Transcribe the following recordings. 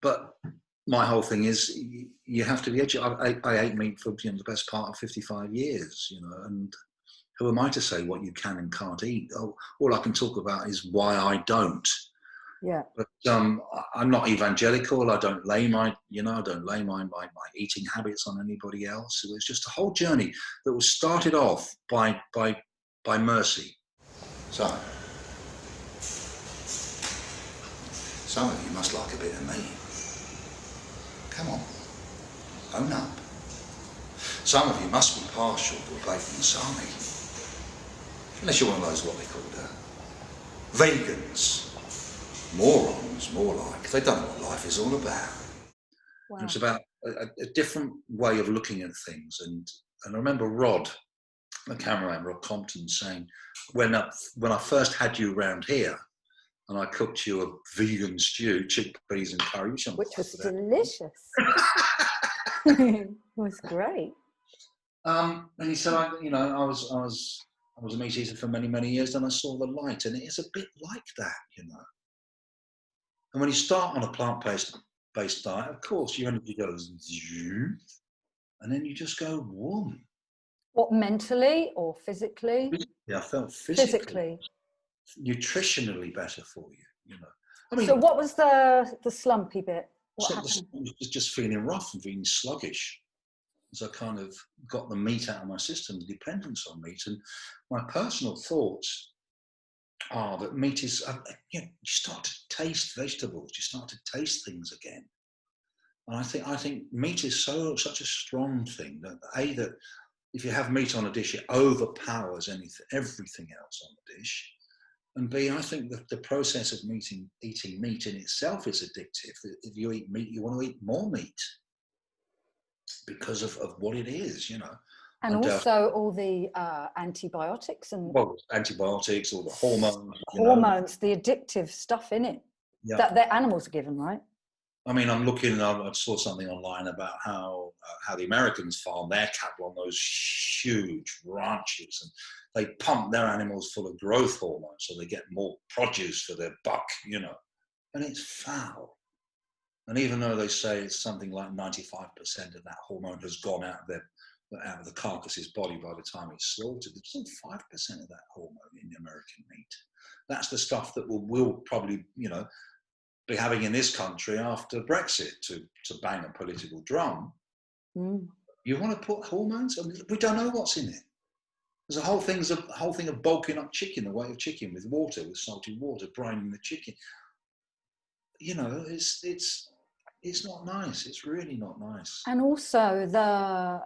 but my whole thing is you have to be educated. I ate meat for the best part of 55 years, and who am I to say what you can and can't eat? All I can talk about is why I don't. Yeah. But I'm not evangelical. I don't lay my eating habits on anybody else. It was just a whole journey that was started off by mercy. So, some of you must like a bit of me. Come on, own up. Some of you must be partial to a blatant salami. Unless you're one of those, what they call vegans. Morons, more like. They don't know what life is all about. Wow. And it's about a different way of looking at things. And I remember Rod, the cameraman, Rod Compton, saying, when I first had you around here, and I cooked you a vegan stew, chickpeas and curry, which was delicious. It was great. And he said, I was a meat eater for many, many years, and I saw the light, and it is a bit like that, And when you start on a plant-based diet, of course, your energy goes, and then you just go, whoom. What, mentally or physically? Yeah, I felt physically. Nutritionally better for you, I mean, so what was the slumpy bit? What happened? I was just feeling rough and feeling sluggish. As I kind of got the meat out of my system, the dependence on meat, and my personal thoughts are that meat is, you start to taste vegetables, you start to taste things again. And I think meat is such a strong thing that if you have meat on a dish, it overpowers everything else on the dish. And B, I think that the process of eating meat in itself is addictive. If you eat meat, you want to eat more meat because of what it is, And also all the antibiotics and... Well, antibiotics, all the hormones. Hormones, the addictive stuff in it that the animals are given, right? I mean, I saw something online about how the Americans farm their cattle on those huge ranches, and they pump their animals full of growth hormones so they get more produce for their buck, and it's foul. And even though they say it's something like 95% of that hormone has gone out of the carcass's body by the time it's slaughtered, there's still 5% of that hormone in American meat. That's the stuff that we'll probably, be having in this country after Brexit to bang a political drum. Mm. You want to put hormones? I mean, we don't know what's in it. There's a whole thing of bulking up chicken, the weight of chicken with salty water, brining the chicken. It's not nice. It's really not nice. And also the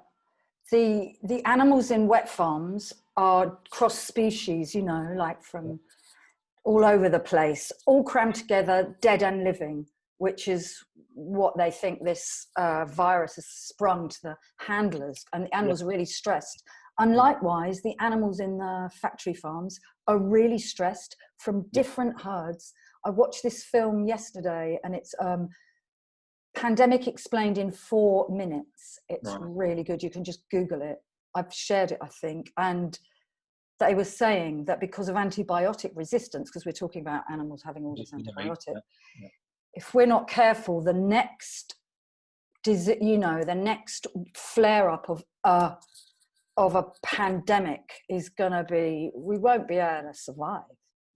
animals in wet farms are cross species, like from all over the place, all crammed together, dead and living, which is what they think this virus has sprung to the handlers, and the animals are really stressed. And likewise, the animals in the factory farms are really stressed from different herds. I watched this film yesterday, and it's Pandemic Explained in 4 minutes. It's really good. You can just Google it. I've shared it, I think. And they were saying that because of antibiotic resistance, because we're talking about animals having all this antibiotic, if we're not careful, the next flare-up of a pandemic is going to be, we won't be able to survive.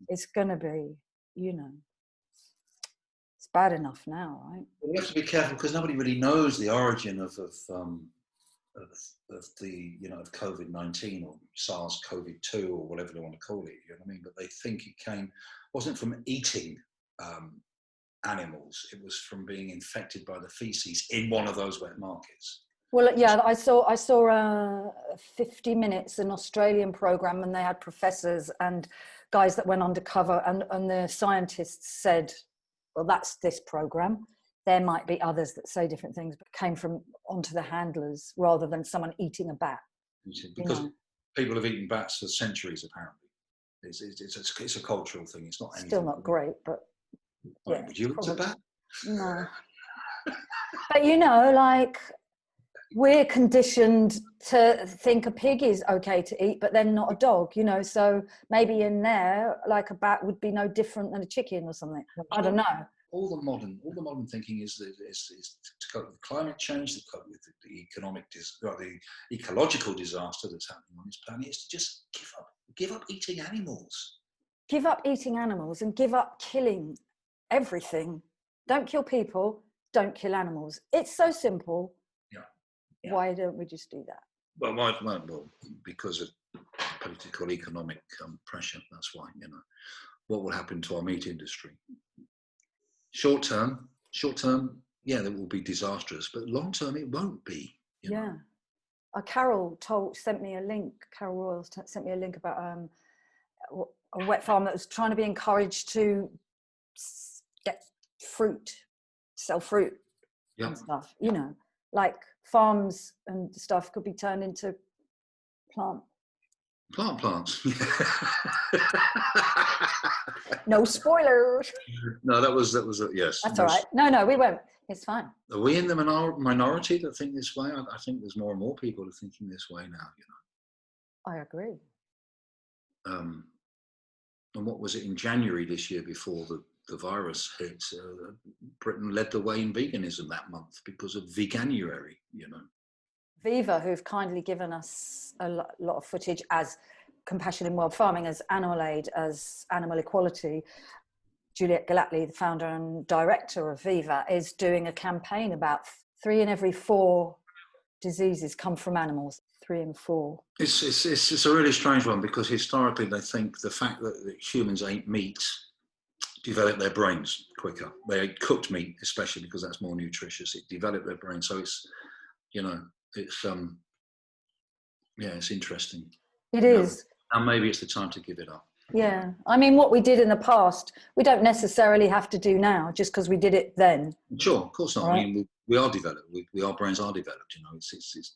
It's going to be, it's bad enough now, right? We have to be careful because nobody really knows the origin of COVID-19 or SARS-CoV-2 or whatever they want to call it. You know what I mean? But they think it wasn't from eating animals. It was from being infected by the feces in one of those wet markets. Well, yeah, I saw 50 Minutes, an Australian program, and they had professors and guys that went undercover, and the scientists said, well, that's this program. There might be others that say different things, but came from onto the handlers rather than someone eating a bat. Because people have eaten bats for centuries, apparently. It's a cultural thing. It's not anything. Still not great, but yeah. Would you eat a bat? No. But we're conditioned to think a pig is okay to eat, but then not a dog, so maybe in there, like a bat would be no different than a chicken or something. I don't know. all the modern thinking is to cope with climate change, to cope with the the ecological disaster that's happening on this planet, is to just give up eating animals. Give up eating animals and give up killing everything. Don't kill people, don't kill animals. It's so simple. Yeah. Why don't we just do that? Well, because of political, economic pressure. That's why, what will happen to our meat industry? Short term, yeah, that will be disastrous, but long term, it won't be. You know? Carol sent me a link. Carol Royal sent me a link about a wet farm that was trying to be encouraged to get sell fruit and stuff. You know, like farms and stuff could be turned into plants. No spoilers. No, that was yes. That's all right. No, we won't. It's fine. Are we in the minority that think this way? I think there's more and more people are thinking this way now. I agree. And what was it in January this year before the virus hit? Britain led the way in veganism that month because of Veganuary. Viva, who've kindly given us a lot of footage as Compassion in World Farming, as Animal Aid, as Animal Equality. Juliet Gallatley, the founder and director of Viva, is doing a campaign about 3 in every 4 diseases come from animals. 3 in 4. It's a really strange one, because historically they think the fact that humans ate meat developed their brains quicker. They ate cooked meat, especially because that's more nutritious. It developed their brain. So it's it's interesting. It is. And maybe it's the time to give it up. Yeah. I mean, what we did in the past, we don't necessarily have to do now just because we did it then. Sure, of course not. Right. I mean, we are developed. Our brains are developed.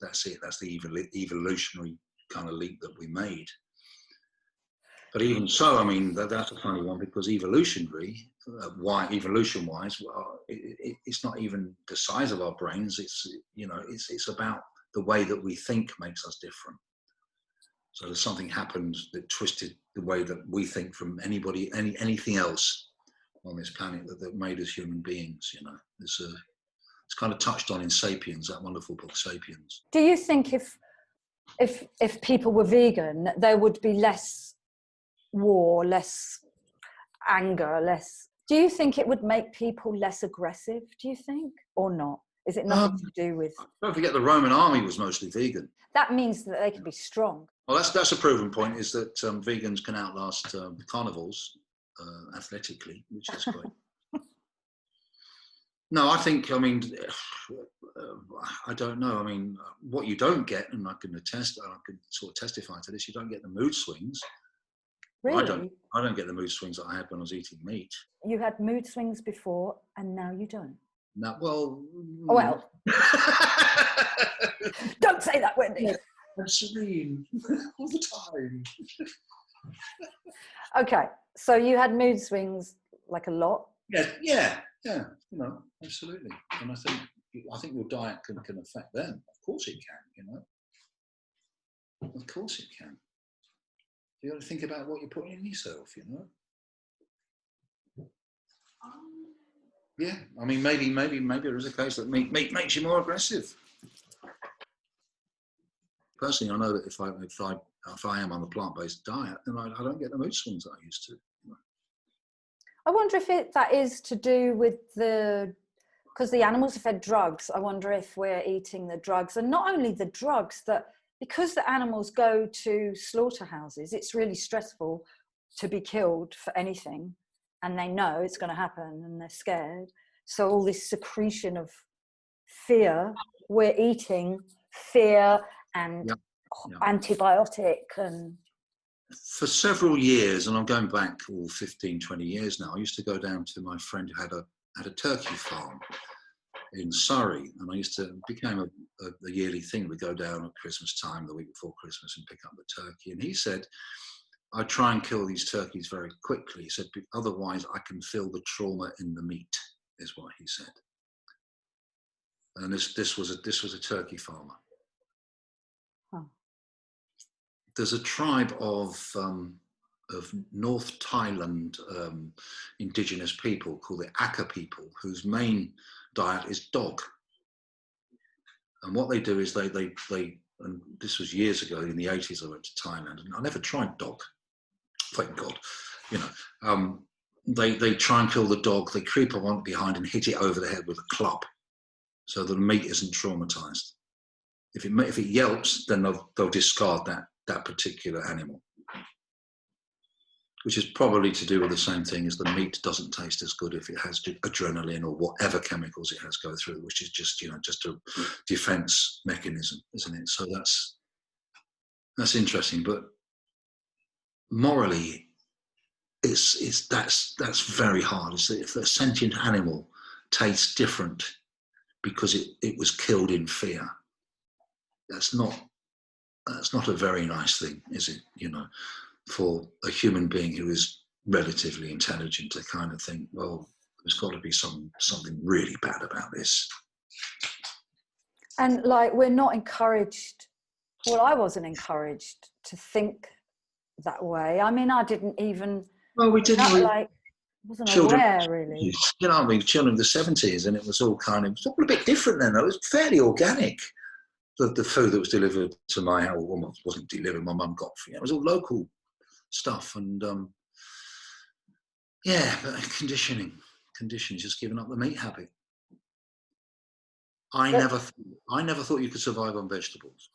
That's it. That's the evolutionary kind of leap that we made. But even so, I mean, that's a funny one, because evolution-wise, it's not even the size of our brains. It's about the way that we think makes us different. So there's something happened that twisted the way that we think from anything else on this planet that made us human beings. It's kind of touched on in *Sapiens*, that wonderful book *Sapiens*. Do you think if people were vegan, there would be less war, less anger, less? Do you think it would make people less aggressive? Do you think, or not? Is it nothing to do with? Don't forget the Roman army was mostly vegan. That means that they can be strong. Well, that's a proven point, is that vegans can outlast carnivores athletically, which is great. No, I mean, I don't know. I mean, what you don't get, and I can sort of testify to this, you don't get the mood swings. Really? I don't get the mood swings that I had when I was eating meat. You had mood swings before, and now you don't. No, well. Oh, well. Don't say that, Wendy. Yeah, I'm serene all the time. Okay, so you had mood swings like a lot. Yeah. Absolutely. And I think your diet can affect them. Of course it can. Of course it can. You got to think about what you're putting in yourself. Yeah, I mean, maybe there is a case that meat makes you more aggressive. Personally, I know that if I am on a plant-based diet, then I don't get the mood swings that I used to. I wonder if that is to do with because the animals are fed drugs. I wonder if we're eating the drugs, and not only the drugs, that because the animals go to slaughterhouses, it's really stressful to be killed for anything. And they know it's going to happen, and they're scared. So all this secretion of fear, we're eating fear and antibiotic. And for several years, and I'm going back 15, 20 years now, I used to go down to my friend who had a turkey farm in Surrey, and it became a yearly thing. We go down at Christmas time, the week before Christmas, and pick up the turkey. And he said, I try and kill these turkeys very quickly. He said, otherwise I can feel the trauma in the meat, is what he said. And this was a turkey farmer. Huh. There's a tribe of of North Thailand indigenous people called the Aka people, whose main diet is dog. And what they do is they and this was years ago in the 80s. I went to Thailand, and I never tried dog. Thank God, you know. They try and kill the dog. They creep up behind and hit it over the head with a club, so that the meat isn't traumatized. If it yelps, then they'll discard that particular animal, which is probably to do with the same thing as the meat doesn't taste as good if it has adrenaline or whatever chemicals it has go through, which is just a defense mechanism, isn't it? So that's interesting, but morally, that's very hard. It's that if a sentient animal tastes different because it was killed in fear, that's not a very nice thing, is it? You know, for a human being who is relatively intelligent to kind of think, well, there's got to be something really bad about this. And like, we're not encouraged. Well, I wasn't encouraged to think that way. I mean, I didn't even. Well, we didn't. Wasn't children, aware really. You know, I mean, children of the 70s, and it was all a bit different then. It was fairly organic. The food that was delivered to my house, well, wasn't delivered. My mum got, it was all local stuff, and yeah, but conditioning, just giving up the meat habit. I never thought you could survive on vegetables.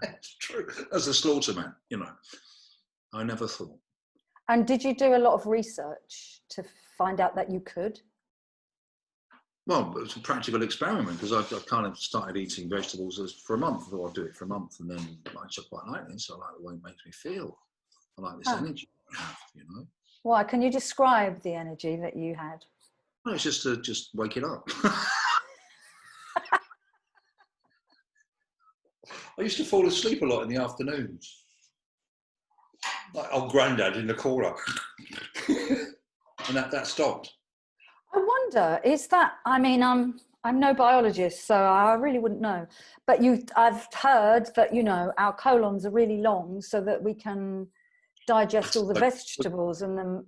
It's true. As a slaughterman, you know, I never thought. And did you do a lot of research to find out that you could? Well, it was a practical experiment, because I kind of started eating vegetables for a month. I thought I'd do it for a month, and then I just quite like this. I like the way it makes me feel. I like this energy I have, you know. Why? Can you describe the energy that you had? Well, it's just to wake it up. I used to fall asleep a lot in the afternoons. Like old granddad in the corner. And that stopped. I wonder, is that, I mean, I'm no biologist, so I really wouldn't know. But I've heard that, you know, our colons are really long so that we can digest all the vegetables, and an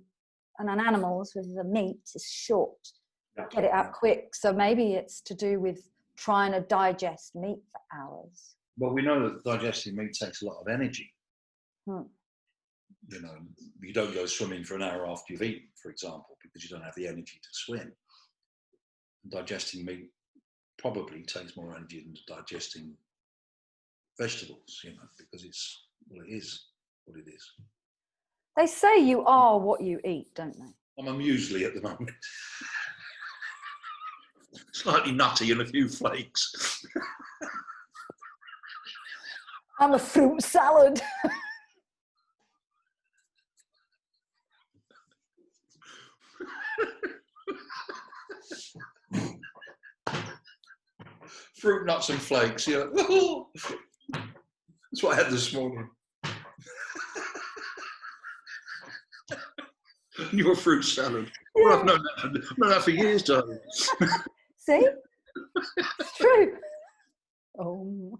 animal's with the meat is short. Get it out quick. So maybe it's to do with trying to digest meat for hours. Well, we know that digesting meat takes a lot of energy. You know, you don't go swimming for an hour after you've eaten, for example, because you don't have the energy to swim. Digesting meat probably takes more energy than digesting vegetables, you know, because it is what it is. They say you are what you eat, don't they? I'm a muesli at the moment. Slightly nutty and a few flakes. I'm a fruit salad. Fruit, nuts and flakes. Yeah. Oh. That's what I had this morning. Your fruit salad. Yeah. Well, I've known that for years, darling. See? It's true. Oh.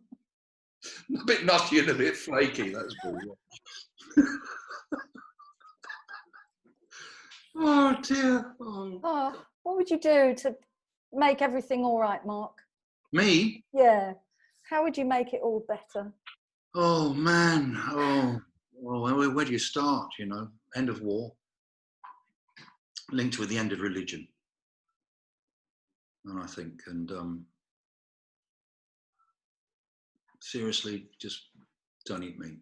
A bit nutty and a bit flaky, that's good. Oh dear. Oh, what would you do to make everything all right, Mark? Me? Yeah. How would you make it all better? Oh man. Oh, well, where do you start? You know, end of war, linked with the end of religion, and I think, and seriously, just don't eat meat.